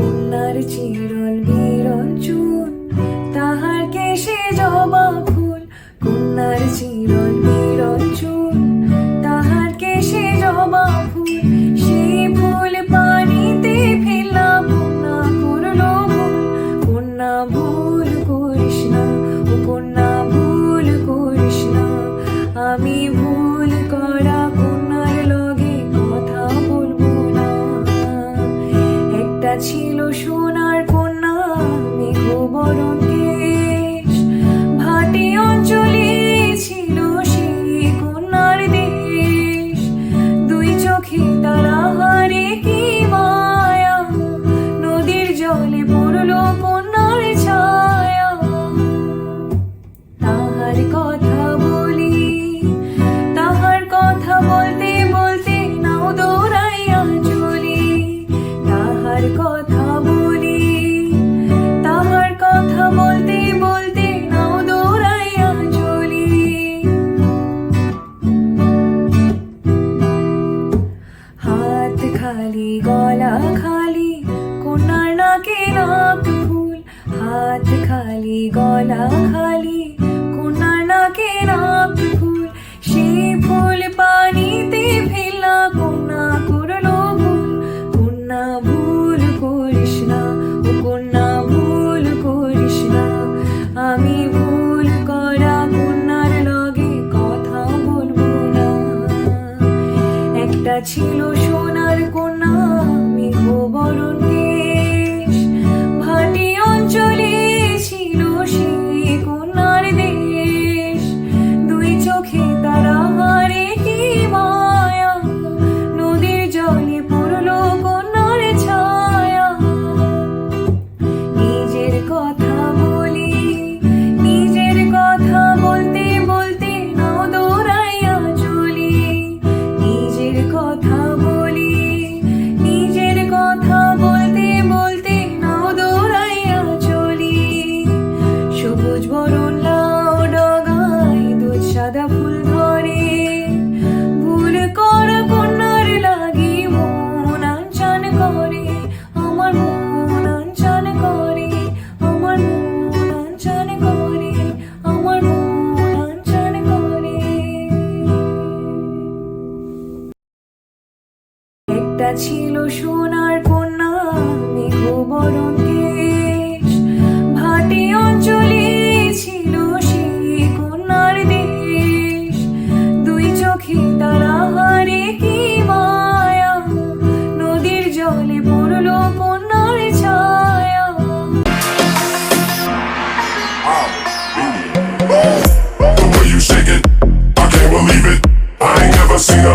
কন্যার চিরল বিরল চুল, তাহার কেশে জবা ফুল। কন্যার চিরল বিরল চুল, তাহার কেশে জবা ফুল। সেই ফুল পানিতে ফেলা, কন্যা করলো ভুল। কন্যা ভুল করিস না, ও কন্যা ভুল করিস না। আমি ভুল করা কন্যার লগে কথা বলবো না। একটা ছিল সোনার কন্যা, মেঘ বরণ কেশ। ভাটি অঞ্চলে ছিল সেই কন্যার দেশ। দুই চোখে তারা হারে কি মায়া, নদীর জলে পড়লো কন্যার ছায়া। তাহার কথা বলি, তাহার কথা বলতে বলতে নাও দৌড়াইয়া চলি। তাহার কথা বলি, তাহার কথা বলতে বলতে নাও দৌড়াইয়া চলি। হাত খালি গলা খালি, কন্যার নাকে নাক ফুল। হাত খালি গলা খালি, কন্যার নাকে নাক ফুল। সেই ফুল পানিতে ফেলা, কন্যা করলো ভুল। কন্যা ভুল করিস না, ও কন্যা ভুল করিস না। আমি ভুল করা কন্যার লগে কথা বলবো না। একটা ছিল সোনার কন্যা, মেঘ বরণ কেশ। ভাটি অঞ্চলে ছিল সেই কন্যার দেশ। দুই চোখে তারা হারে কি মায়া, নদীর জলে পড়লো কন্যার ছায়া। নিজের কথা বলি, নিজের কথা বলতে বলতে নাও দৌড়াইয়া চলি। নিজের কথা বলি, নিজের কথা বলতে বলতে নাও দৌড়াইয়া চলি। সবুজ বরণ লাউ ডগায় দুধ সাদা ফুল ধরে। ভুল করা কন্যার লাগি মন আনচান করে, আমার মন আনচান করে, আমার মন আনচান করে, আমার মন আনচান করে। একটা ছিল সোনার কন্যা, মেঘ বরণ